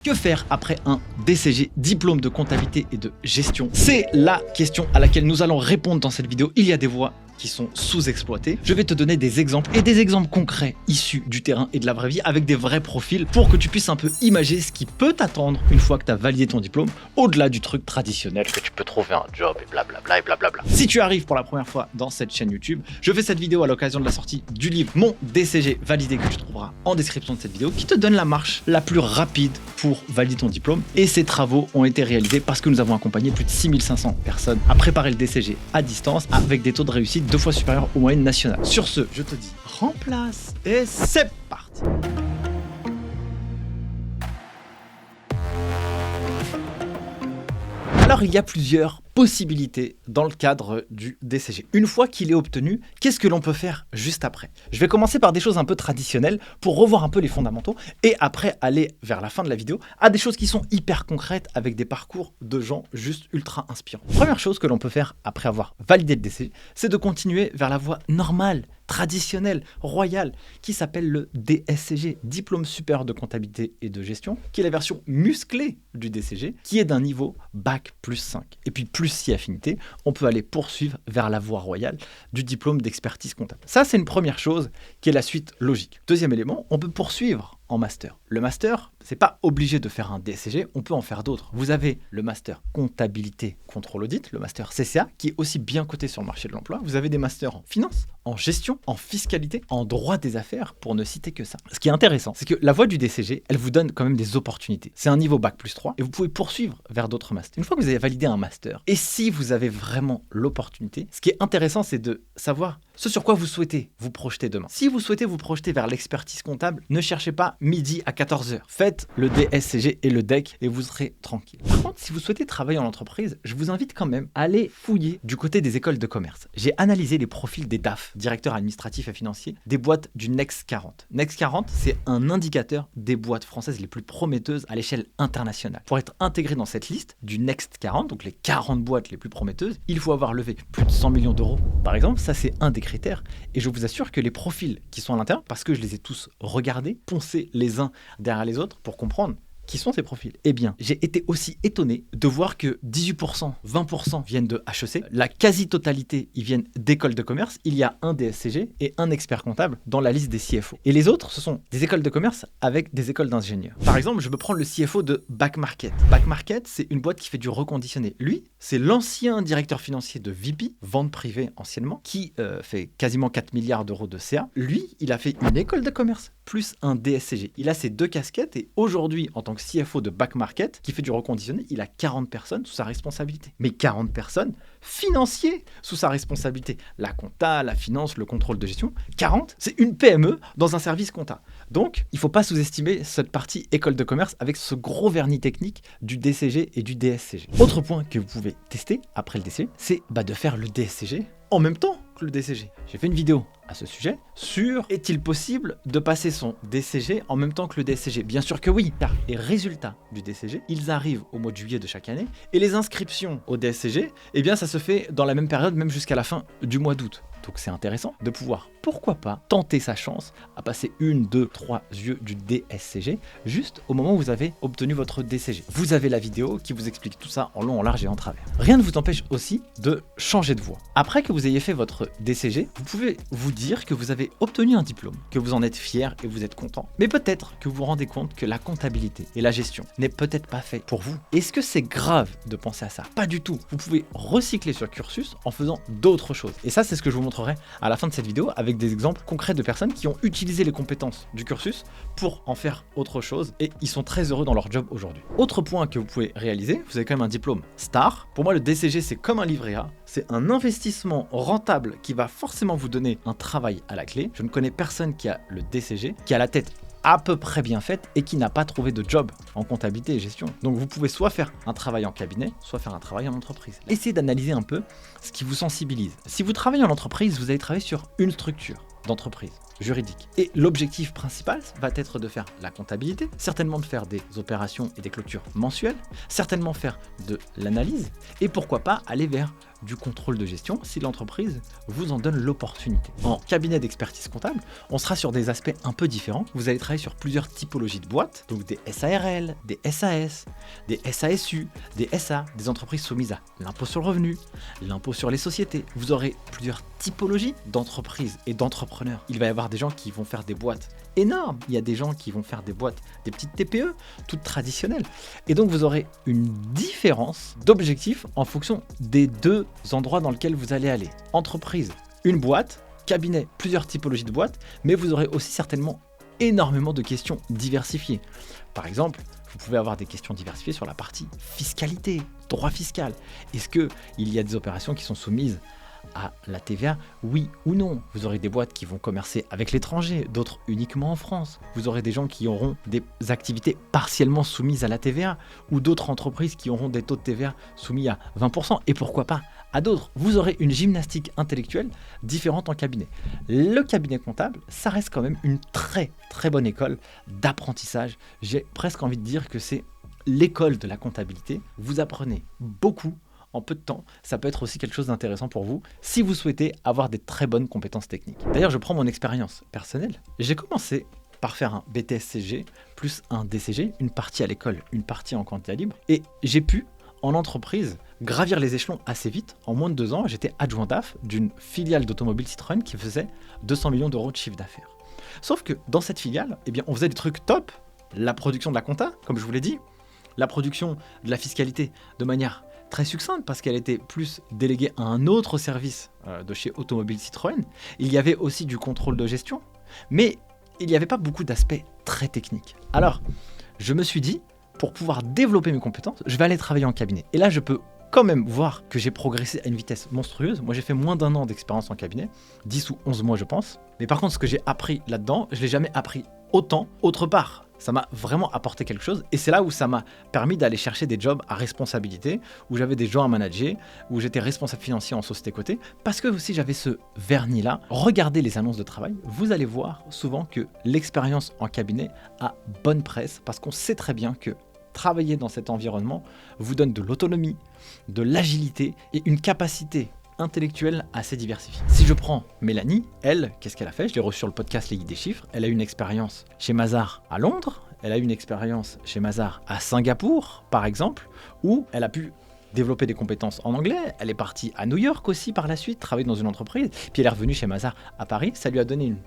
Que faire après un DCG, diplôme de comptabilité et de gestion? C'est la question à laquelle nous allons répondre dans cette vidéo. Il y a des voies qui sont sous-exploitées. Je vais te donner des exemples et des exemples concrets issus du terrain et de la vraie vie avec des vrais profils pour que tu puisses un peu imaginer ce qui peut t'attendre une fois que tu as validé ton diplôme, au-delà du truc traditionnel que tu peux trouver un job et blablabla et blablabla. Si tu arrives pour la première fois dans cette chaîne YouTube, je fais cette vidéo à l'occasion de la sortie du livre Mon DCG validé que tu trouveras en description de cette vidéo qui te donne la marche la plus rapide pour valider ton diplôme. Et ces travaux ont été réalisés parce que nous avons accompagné plus de 6500 personnes à préparer le DCG à distance avec des taux de réussite 2 fois supérieurs aux moyennes nationales. Sur ce, je te dis remplace et c'est parti. Alors il y a plusieurs possibilités dans le cadre du DCG. Une fois qu'il est obtenu, qu'est-ce que l'on peut faire juste après? Je vais commencer par des choses un peu traditionnelles pour revoir un peu les fondamentaux et après aller vers la fin de la vidéo à des choses qui sont hyper concrètes avec des parcours de gens juste ultra inspirants. Première chose que l'on peut faire après avoir validé le DCG, c'est de continuer vers la voie normale, traditionnelle, royale, qui s'appelle le DSCG, Diplôme supérieur de comptabilité et de gestion, qui est la version musclée du DCG, qui est d'un niveau Bac plus 5. Et puis plus si affinité, on peut aller poursuivre vers la voie royale du diplôme d'expertise comptable. Ça, c'est une première chose qui est la suite logique. Deuxième élément, on peut poursuivre en master. Le master, c'est pas obligé de faire un DCG, on peut en faire d'autres. Vous avez le master comptabilité contrôle audit, le master CCA, qui est aussi bien coté sur le marché de l'emploi. Vous avez des masters en finance, en gestion, en fiscalité, en droit des affaires, pour ne citer que ça. Ce qui est intéressant, c'est que la voie du DCG, elle vous donne quand même des opportunités. C'est un niveau Bac plus 3 et vous pouvez poursuivre vers d'autres masters. Une fois que vous avez validé un master, et si vous avez vraiment l'opportunité, ce qui est intéressant, c'est de savoir ce sur quoi vous souhaitez vous projeter demain. Si vous souhaitez vous projeter vers l'expertise comptable, ne cherchez pas midi à 14h. Faites le DSCG et le DEC et vous serez tranquille. Par contre, si vous souhaitez travailler en entreprise, je vous invite quand même à aller fouiller du côté des écoles de commerce. J'ai analysé les profils des DAF, directeurs administratifs et financiers, des boîtes du Next 40. Next 40, c'est un indicateur des boîtes françaises les plus prometteuses à l'échelle internationale. Pour être intégré dans cette liste du Next 40, donc les 40 boîtes les plus prometteuses, il faut avoir levé plus de 100 millions d'euros. Par exemple, ça c'est un des critères. Et je vous assure que les profils qui sont à l'intérieur, parce que je les ai tous regardés, poncés les uns derrière les autres pour comprendre qui sont ces profils. Eh bien, j'ai été aussi étonné de voir que 18%, 20% viennent de HEC. La quasi-totalité, ils viennent d'écoles de commerce. Il y a un DSCG et un expert comptable dans la liste des CFO. Et les autres, ce sont des écoles de commerce avec des écoles d'ingénieurs. Par exemple, je me prends le CFO de Back Market. Back Market, c'est une boîte qui fait du reconditionné. Lui, c'est l'ancien directeur financier de VP, vente privée anciennement, qui fait quasiment 4 milliards d'euros de CA. Lui, il a fait une école de commerce plus un DSCG. Il a ses deux casquettes et aujourd'hui, en tant que CFO de Back Market, qui fait du reconditionné, il a 40 personnes sous sa responsabilité. Mais 40 personnes financiers sous sa responsabilité. La compta, la finance, le contrôle de gestion. 40, c'est une PME dans un service compta. Donc, il ne faut pas sous-estimer cette partie école de commerce avec ce gros vernis technique du DCG et du DSCG. Autre point que vous pouvez tester après le DCG, c'est de faire le DSCG en même temps que le DCG. J'ai fait une vidéo à ce sujet sur est-il possible de passer son DCG en même temps que le DSCG? Bien sûr que oui, car les résultats du DCG, ils arrivent au mois de juillet de chaque année et les inscriptions au DSCG, eh bien ça se fait dans la même période, même jusqu'à la fin du mois d'août. Donc c'est intéressant de pouvoir, pourquoi pas, tenter sa chance à passer 1, 2, 3 yeux du DSCG juste au moment où vous avez obtenu votre DCG. Vous avez la vidéo qui vous explique tout ça en long, en large et en travers. Rien ne vous empêche aussi de changer de voie. Après que vous ayez fait votre DCG, vous pouvez vous dire que vous avez obtenu un diplôme, que vous en êtes fier et vous êtes content. Mais peut-être que vous vous rendez compte que la comptabilité et la gestion n'est peut-être pas fait pour vous. Est-ce que c'est grave de penser à ça? Pas du tout. Vous pouvez recycler sur cursus en faisant d'autres choses. Et ça, c'est ce que je vous montrerai à la fin de cette vidéo avec des exemples concrets de personnes qui ont utilisé les compétences du cursus pour en faire autre chose et ils sont très heureux dans leur job aujourd'hui. Autre point que vous pouvez réaliser, vous avez quand même un diplôme STAR. Pour moi, le DCG, c'est comme un livret A. C'est un investissement rentable qui va forcément vous donner un travail à la clé. Je ne connais personne qui a le DCG, qui a la tête à peu près bien faite et qui n'a pas trouvé de job en comptabilité et gestion. Donc vous pouvez soit faire un travail en cabinet, soit faire un travail en entreprise. Essayez d'analyser un peu ce qui vous sensibilise. Si vous travaillez en entreprise, vous allez travailler sur une structure d'entreprise juridique. Et l'objectif principal va être de faire la comptabilité, certainement de faire des opérations et des clôtures mensuelles, certainement faire de l'analyse et pourquoi pas aller vers du contrôle de gestion si l'entreprise vous en donne l'opportunité. En cabinet d'expertise comptable, on sera sur des aspects un peu différents. Vous allez travailler sur plusieurs typologies de boîtes, donc des SARL, des SAS, des SASU, des SA, des entreprises soumises à l'impôt sur le revenu, l'impôt sur les sociétés. Vous aurez plusieurs typologies d'entreprises et d'entrepreneurs. Il va y avoir des gens qui vont faire des boîtes énormes, il y a des gens qui vont faire des boîtes, des petites TPE, toutes traditionnelles. Et donc vous aurez une différence d'objectifs en fonction des deux endroits dans lesquels vous allez aller. Entreprise, une boîte, cabinet, plusieurs typologies de boîtes, mais vous aurez aussi certainement énormément de questions diversifiées. Par exemple, vous pouvez avoir des questions diversifiées sur la partie fiscalité, droit fiscal. Est-ce qu'il y a des opérations qui sont soumises à la TVA, oui ou non? Vous aurez des boîtes qui vont commercer avec l'étranger, d'autres uniquement en France. Vous aurez des gens qui auront des activités partiellement soumises à la TVA ou d'autres entreprises qui auront des taux de TVA soumis à 20% et pourquoi pas à d'autres. Vous aurez une gymnastique intellectuelle différente en cabinet. Le cabinet comptable, ça reste quand même une très très bonne école d'apprentissage. J'ai presque envie de dire que c'est l'école de la comptabilité. Vous apprenez beaucoup en peu de temps. Ça peut être aussi quelque chose d'intéressant pour vous si vous souhaitez avoir des très bonnes compétences techniques. D'ailleurs, je prends mon expérience personnelle. J'ai commencé par faire un BTS-CG plus un DCG, une partie à l'école, une partie en candidat libre. Et j'ai pu, en entreprise, gravir les échelons assez vite. En moins de 2 ans, j'étais adjoint DAF d'une filiale d'automobile Citroën qui faisait 200 millions d'euros de chiffre d'affaires. Sauf que dans cette filiale, eh bien, on faisait des trucs top. La production de la compta, comme je vous l'ai dit, la production de la fiscalité de manière très succincte parce qu'elle était plus déléguée à un autre service de chez Automobile Citroën. Il y avait aussi du contrôle de gestion, mais il n'y avait pas beaucoup d'aspects très techniques. Alors, je me suis dit, pour pouvoir développer mes compétences, je vais aller travailler en cabinet. Et là, je peux quand même voir que j'ai progressé à une vitesse monstrueuse. Moi, j'ai fait moins d'1 an d'expérience en cabinet, 10 ou 11 mois, je pense. Mais par contre, ce que j'ai appris là-dedans, je ne l'ai jamais appris autant autre part. Ça m'a vraiment apporté quelque chose et c'est là où ça m'a permis d'aller chercher des jobs à responsabilité, où j'avais des gens à manager, où j'étais responsable financier en société cotée, parce que aussi j'avais ce vernis-là. Regardez les annonces de travail, vous allez voir souvent que l'expérience en cabinet a bonne presse, parce qu'on sait très bien que travailler dans cet environnement vous donne de l'autonomie, de l'agilité et une capacité intellectuelle assez diversifiée. Si je prends Mélanie, elle, qu'est-ce qu'elle a fait? Je l'ai reçue sur le podcast Les Guides des Chiffres. Elle a eu une expérience chez Mazars à Londres, elle a eu une expérience chez Mazars à Singapour, par exemple, où elle a pu développer des compétences en anglais. Elle est partie à New York aussi par la suite, travailler dans une entreprise, puis elle est revenue chez Mazars à Paris. Ça lui a donné une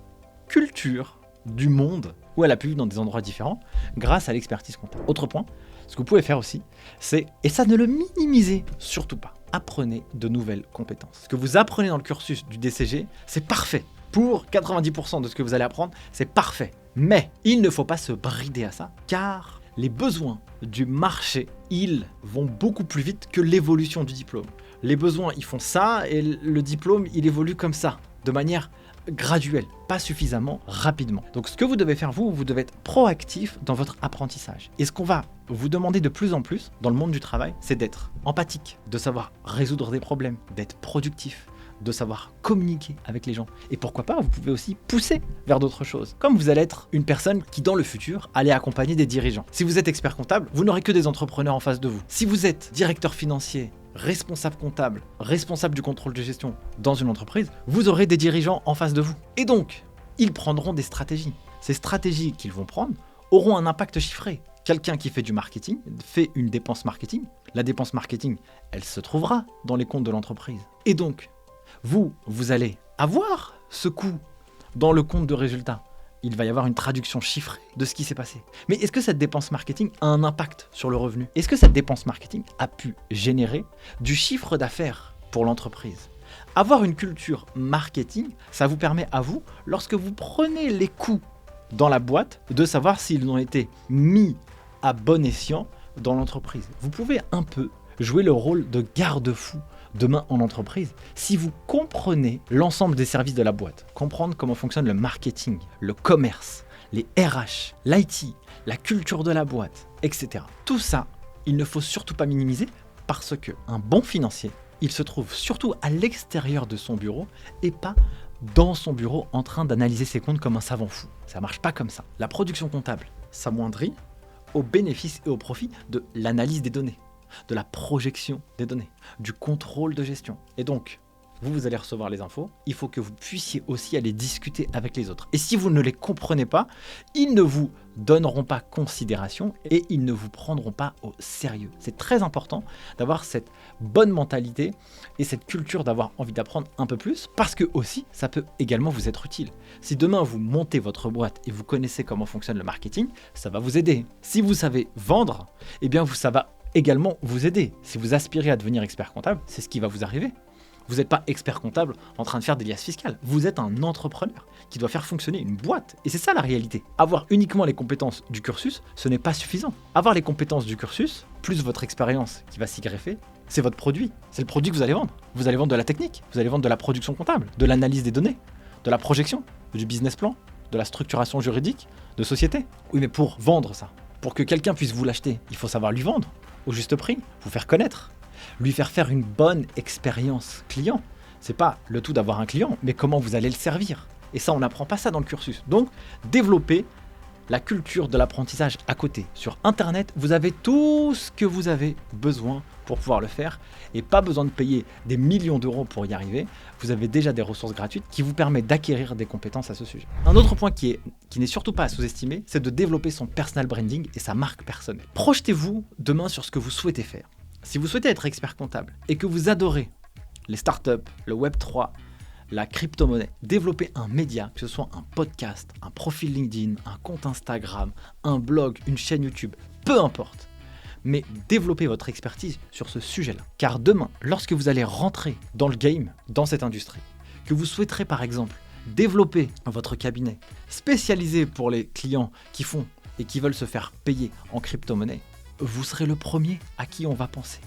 culture du monde où elle a pu vivre dans des endroits différents grâce à l'expertise comptable. Autre point, ce que vous pouvez faire aussi, c'est, et ça ne le minimisez surtout pas, apprenez de nouvelles compétences. Ce que vous apprenez dans le cursus du DCG, c'est parfait. Pour 90% de ce que vous allez apprendre, c'est parfait. Mais il ne faut pas se brider à ça, car les besoins du marché, ils vont beaucoup plus vite que l'évolution du diplôme. Les besoins, ils font ça, et le diplôme, il évolue comme ça, de manière graduelle, pas suffisamment rapidement. Donc ce que vous devez faire, vous devez être proactif dans votre apprentissage. Et ce qu'on va vous demander de plus en plus dans le monde du travail, c'est d'être empathique, de savoir résoudre des problèmes, d'être productif, de savoir communiquer avec les gens. Et pourquoi pas, vous pouvez aussi pousser vers d'autres choses. Comme vous allez être une personne qui, dans le futur, allait accompagner des dirigeants. Si vous êtes expert comptable, vous n'aurez que des entrepreneurs en face de vous. Si vous êtes directeur financier, responsable comptable, responsable du contrôle de gestion dans une entreprise, vous aurez des dirigeants en face de vous. Et donc, ils prendront des stratégies. Ces stratégies qu'ils vont prendre auront un impact chiffré. Quelqu'un qui fait du marketing fait une dépense marketing. La dépense marketing, elle se trouvera dans les comptes de l'entreprise. Et donc, vous allez avoir ce coût dans le compte de résultat. Il va y avoir une traduction chiffrée de ce qui s'est passé. Mais est-ce que cette dépense marketing a un impact sur le revenu? Est-ce que cette dépense marketing a pu générer du chiffre d'affaires pour l'entreprise? Avoir une culture marketing, ça vous permet à vous, lorsque vous prenez les coûts dans la boîte, de savoir s'ils ont été mis à bon escient dans l'entreprise. Vous pouvez un peu jouer le rôle de garde-fou demain en entreprise si vous comprenez l'ensemble des services de la boîte, comprendre comment fonctionne le marketing, le commerce, les RH, l'IT, la culture de la boîte, etc. Tout ça, il ne faut surtout pas minimiser parce qu'un bon financier, il se trouve surtout à l'extérieur de son bureau et pas dans son bureau en train d'analyser ses comptes comme un savant fou. Ça marche pas comme ça. La production comptable s'amoindrit au bénéfice et au profit de l'analyse des données. de la projection des données, du contrôle de gestion. Et donc, vous allez recevoir les infos, il faut que vous puissiez aussi aller discuter avec les autres. Et si vous ne les comprenez pas, ils ne vous donneront pas considération et ils ne vous prendront pas au sérieux. C'est très important d'avoir cette bonne mentalité et cette culture d'avoir envie d'apprendre un peu plus parce que aussi, ça peut également vous être utile. Si demain vous montez votre boîte et vous connaissez comment fonctionne le marketing, ça va vous aider. Si vous savez vendre, eh bien ça va également vous aider. Si vous aspirez à devenir expert comptable, c'est ce qui va vous arriver. Vous n'êtes pas expert comptable en train de faire des liasses fiscales. Vous êtes un entrepreneur qui doit faire fonctionner une boîte. Et c'est ça la réalité. Avoir uniquement les compétences du cursus, ce n'est pas suffisant. Avoir les compétences du cursus, plus votre expérience qui va s'y greffer, c'est votre produit. C'est le produit que vous allez vendre. Vous allez vendre de la technique, vous allez vendre de la production comptable, de l'analyse des données, de la projection, du business plan, de la structuration juridique, de société. Oui, mais pour vendre ça, pour que quelqu'un puisse vous l'acheter, il faut savoir lui vendre au juste prix, vous faire connaître. Lui faire une bonne expérience client. C'est pas le tout d'avoir un client, mais comment vous allez le servir. Et ça, on n'apprend pas ça dans le cursus. Donc, développer la culture de l'apprentissage à côté. Sur Internet, vous avez tout ce que vous avez besoin pour pouvoir le faire et pas besoin de payer des millions d'euros pour y arriver. Vous avez déjà des ressources gratuites qui vous permettent d'acquérir des compétences à ce sujet. Un autre point qui n'est surtout pas à sous-estimer, c'est de développer son personal branding et sa marque personnelle. Projetez-vous demain sur ce que vous souhaitez faire. Si vous souhaitez être expert comptable et que vous adorez les startups, le Web3, la crypto-monnaie, développez un média, que ce soit un podcast, un profil LinkedIn, un compte Instagram, un blog, une chaîne YouTube, peu importe. Mais développez votre expertise sur ce sujet-là. Car demain, lorsque vous allez rentrer dans le game, dans cette industrie, que vous souhaiterez par exemple développer votre cabinet spécialisé pour les clients qui font et qui veulent se faire payer en crypto-monnaie, vous serez le premier à qui on va penser.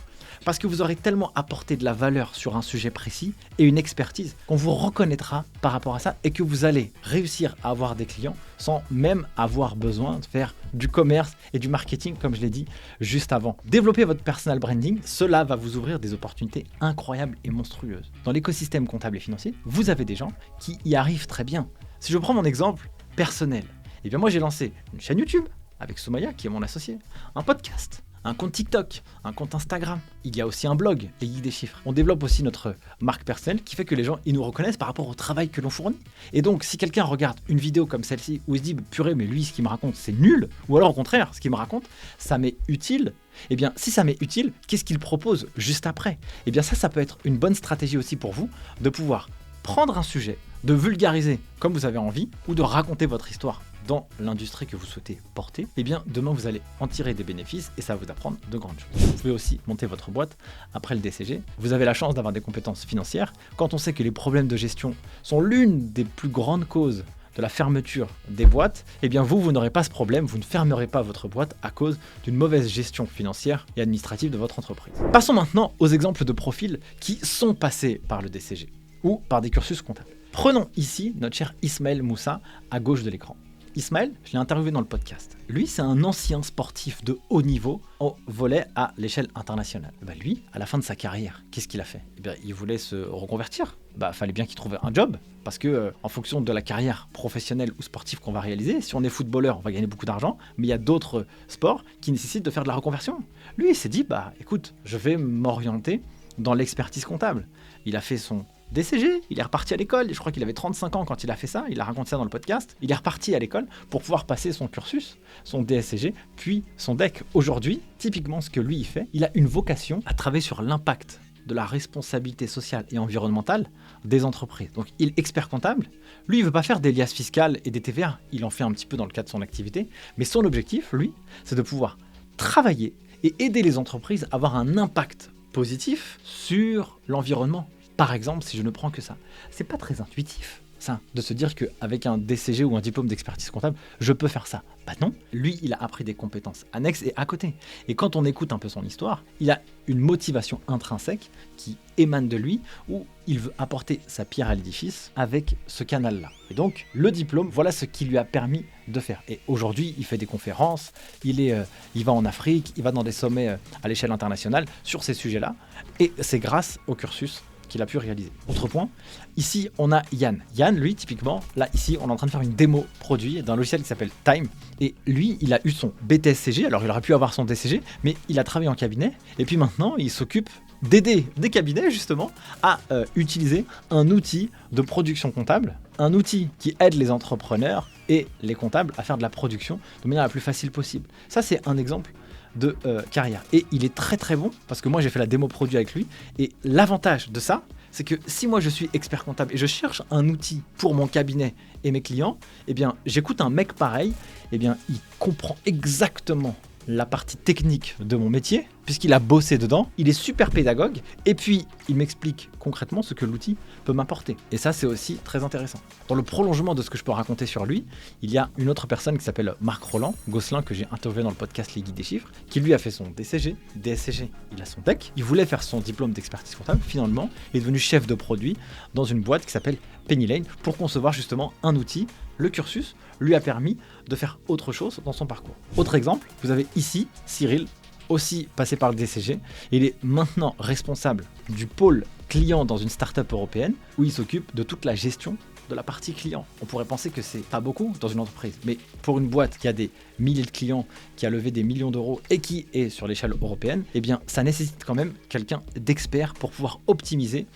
Parce que vous aurez tellement apporté de la valeur sur un sujet précis et une expertise qu'on vous reconnaîtra par rapport à ça et que vous allez réussir à avoir des clients sans même avoir besoin de faire du commerce et du marketing comme je l'ai dit juste avant. Développer votre personal branding, cela va vous ouvrir des opportunités incroyables et monstrueuses. Dans l'écosystème comptable et financier, vous avez des gens qui y arrivent très bien. Si je prends mon exemple personnel, eh bien moi j'ai lancé une chaîne YouTube avec Soumaya, qui est mon associé, un podcast, un compte TikTok, un compte Instagram. Il y a aussi un blog, les Geeks des chiffres. On développe aussi notre marque personnelle qui fait que les gens ils nous reconnaissent par rapport au travail que l'on fournit. Et donc, si quelqu'un regarde une vidéo comme celle-ci où il se dit « purée, mais lui, ce qu'il me raconte, c'est nul », ou alors au contraire, ce qu'il me raconte, ça m'est utile, eh bien, si ça m'est utile, qu'est-ce qu'il propose juste après ? Eh bien, ça peut être une bonne stratégie aussi pour vous de pouvoir prendre un sujet, de vulgariser comme vous avez envie, ou de raconter votre histoire dans l'industrie que vous souhaitez porter, eh bien demain vous allez en tirer des bénéfices et ça va vous apprendre de grandes choses. Vous pouvez aussi monter votre boîte après le DCG. Vous avez la chance d'avoir des compétences financières. Quand on sait que les problèmes de gestion sont l'une des plus grandes causes de la fermeture des boîtes, eh bien vous n'aurez pas ce problème, vous ne fermerez pas votre boîte à cause d'une mauvaise gestion financière et administrative de votre entreprise. Passons maintenant aux exemples de profils qui sont passés par le DCG ou par des cursus comptables. Prenons ici notre cher Ismaël Moussa à gauche de l'écran. Ismaël, je l'ai interviewé dans le podcast. Lui, c'est un ancien sportif de haut niveau au volley à l'échelle internationale. Lui, à la fin de sa carrière, qu'est-ce qu'il a fait ? Il voulait se reconvertir. Fallait bien qu'il trouve un job, parce que en fonction de la carrière professionnelle ou sportive qu'on va réaliser, si on est footballeur, on va gagner beaucoup d'argent, mais il y a d'autres sports qui nécessitent de faire de la reconversion. Lui, il s'est dit, écoute, je vais m'orienter dans l'expertise comptable. Il a fait son DCG, il est reparti à l'école, je crois qu'il avait 35 ans quand il a fait ça, il a raconté ça dans le podcast, il est reparti à l'école pour pouvoir passer son cursus, son DSCG, puis son DEC. Aujourd'hui, typiquement ce que lui il fait, il a une vocation à travailler sur l'impact de la responsabilité sociale et environnementale des entreprises. Donc il est expert comptable, lui il veut pas faire des liasses fiscales et des TVA, il en fait un petit peu dans le cadre de son activité, mais son objectif, lui, c'est de pouvoir travailler et aider les entreprises à avoir un impact positif sur l'environnement. Par exemple, si je ne prends que ça, c'est pas très intuitif, ça, de se dire qu'avec un DCG ou un diplôme d'expertise comptable, je peux faire ça. Non, lui, il a appris des compétences annexes et à côté. Et quand on écoute un peu son histoire, il a une motivation intrinsèque qui émane de lui, où il veut apporter sa pierre à l'édifice avec ce canal-là. Et donc, le diplôme, voilà ce qui lui a permis de faire. Et aujourd'hui, il fait des conférences, il va en Afrique, il va dans des sommets à l'échelle internationale sur ces sujets-là. Et c'est grâce au cursus qu'il a pu réaliser. Autre point, ici on a Yann. Yann, lui, typiquement, là, ici, on est en train de faire une démo produit d'un logiciel qui s'appelle Time. Et lui, il a eu son BTSCG, alors il aurait pu avoir son DCG, mais il a travaillé en cabinet. Et puis maintenant, il s'occupe d'aider des cabinets, justement, à utiliser un outil de production comptable, un outil qui aide les entrepreneurs et les comptables à faire de la production de manière la plus facile possible. Ça, c'est un exemple de carrière. Et il est très très bon, parce que moi j'ai fait la démo produit avec lui, et l'avantage de ça, c'est que si moi je suis expert comptable et je cherche un outil pour mon cabinet et mes clients, eh bien j'écoute un mec pareil, eh bien il comprend exactement la partie technique de mon métier, puisqu'il a bossé dedans, il est super pédagogue, et puis il m'explique concrètement ce que l'outil peut m'apporter. Et ça, c'est aussi très intéressant. Dans le prolongement de ce que je peux raconter sur lui, il y a une autre personne qui s'appelle Marc Roland, Gosselin, que j'ai interviewé dans le podcast Les Guides des Chiffres, qui lui a fait son DCG, DSCG, il a son DEC, il voulait faire son diplôme d'expertise comptable, finalement, il est devenu chef de produit dans une boîte qui s'appelle Penny Lane, pour concevoir justement un outil. Le cursus lui a permis de faire autre chose dans son parcours. Autre exemple, vous avez ici Cyril, aussi passé par le DCG. Il est maintenant responsable du pôle client dans une start-up européenne où il s'occupe de toute la gestion de la partie client. On pourrait penser que c'est pas beaucoup dans une entreprise, mais pour une boîte qui a des milliers de clients, qui a levé des millions d'euros et qui est sur l'échelle européenne, eh bien ça nécessite quand même quelqu'un d'expert pour pouvoir optimiser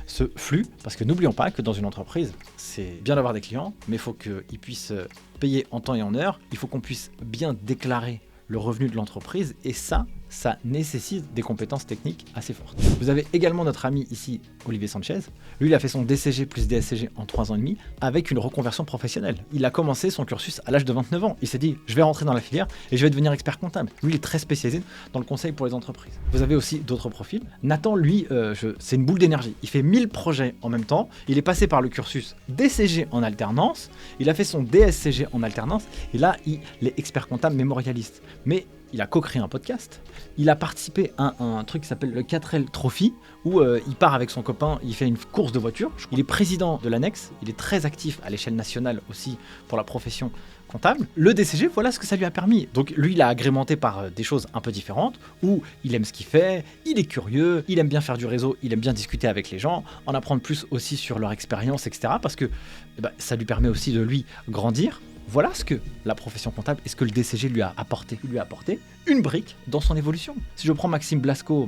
ce flux, parce que n'oublions pas que dans une entreprise, c'est bien d'avoir des clients, mais il faut qu'ils puissent payer en temps et en heure, il faut qu'on puisse bien déclarer le revenu de l'entreprise, et ça nécessite des compétences techniques assez fortes. Vous avez également notre ami ici, Olivier Sanchez. Lui, il a fait son DCG plus DSCG en 3 ans et demi avec une reconversion professionnelle. Il a commencé son cursus à l'âge de 29 ans. Il s'est dit, je vais rentrer dans la filière et je vais devenir expert comptable. Lui, il est très spécialisé dans le conseil pour les entreprises. Vous avez aussi d'autres profils. Nathan, lui, c'est une boule d'énergie. Il fait 1000 projets en même temps. Il est passé par le cursus DCG en alternance. Il a fait son DSCG en alternance. Et là, il est expert comptable mémorialiste. Mais il a co-créé un podcast, il a participé à un truc qui s'appelle le 4L Trophy, où il part avec son copain, il fait une course de voiture. Il est président de l'annexe, il est très actif à l'échelle nationale aussi pour la profession comptable. Le DCG, voilà ce que ça lui a permis. Donc lui, il a agrémenté par des choses un peu différentes, où il aime ce qu'il fait, il est curieux, il aime bien faire du réseau, il aime bien discuter avec les gens, en apprendre plus aussi sur leur expérience, etc. Parce que ça lui permet aussi de lui grandir. Voilà ce que la profession comptable et ce que le DCG lui a apporté. Il lui a apporté une brique dans son évolution. Si je prends Maxime Blasco,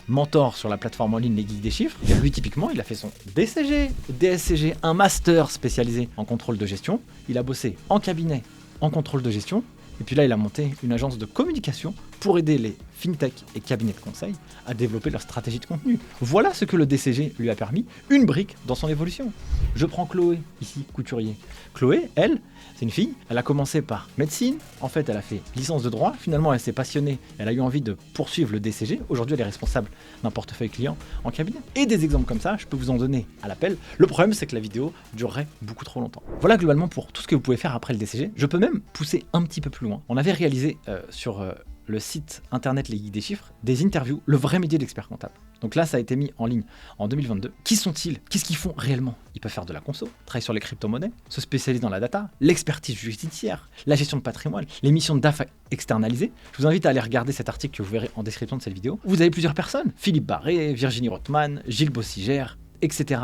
mentor sur la plateforme en ligne Les Guides des Chiffres, et lui typiquement, il a fait son DCG, DSCG, un master spécialisé en contrôle de gestion. Il a bossé en cabinet, en contrôle de gestion. Et puis là, il a monté une agence de communication pour aider les fintech et cabinets de conseil à développer leur stratégie de contenu. Voilà ce que le DCG lui a permis, une brique dans son évolution. Je prends Chloé, ici, couturier. Chloé, elle, c'est une fille, elle a commencé par médecine, en fait elle a fait licence de droit, finalement elle s'est passionnée, elle a eu envie de poursuivre le DCG, aujourd'hui elle est responsable d'un portefeuille client en cabinet. Et des exemples comme ça, je peux vous en donner à l'appel. Le problème c'est que la vidéo durerait beaucoup trop longtemps. Voilà globalement pour tout ce que vous pouvez faire après le DCG. Je peux même pousser un petit peu plus loin. On avait réalisé sur le site internet Les Guides des Chiffres, des interviews, le vrai métier d'expert comptable. Donc là, ça a été mis en ligne en 2022. Qui sont-ils? Qu'est-ce qu'ils font réellement? Ils peuvent faire de la conso, travailler sur les crypto-monnaies, se spécialiser dans la data, l'expertise judiciaire, la gestion de patrimoine, les missions de DAF externalisées. Je vous invite à aller regarder cet article que vous verrez en description de cette vidéo. Vous avez plusieurs personnes, Philippe Barré, Virginie Rothman, Gilles Bossigère, etc.,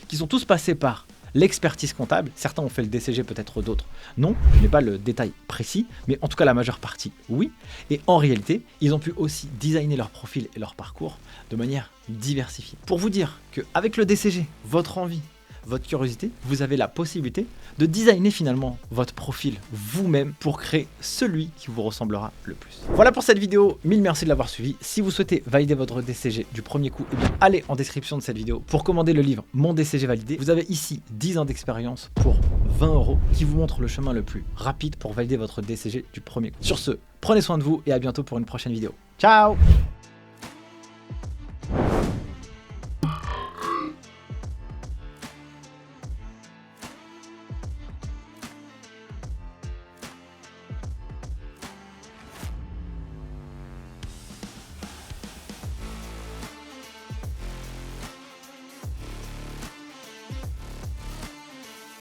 qui sont tous passés par l'expertise comptable. Certains ont fait le DCG, peut-être d'autres non. Je n'ai pas le détail précis, mais en tout cas la majeure partie, oui. Et en réalité, ils ont pu aussi designer leur profil et leur parcours de manière diversifiée. Pour vous dire qu'avec le DCG, votre envie, votre curiosité, vous avez la possibilité de designer finalement votre profil vous-même pour créer celui qui vous ressemblera le plus. Voilà pour cette vidéo, mille merci de l'avoir suivi. Si vous souhaitez valider votre DCG du premier coup, eh bien, allez en description de cette vidéo pour commander le livre Mon DCG validé. Vous avez ici 10 ans d'expérience pour 20 € qui vous montre le chemin le plus rapide pour valider votre DCG du premier coup. Sur ce, prenez soin de vous et à bientôt pour une prochaine vidéo. Ciao!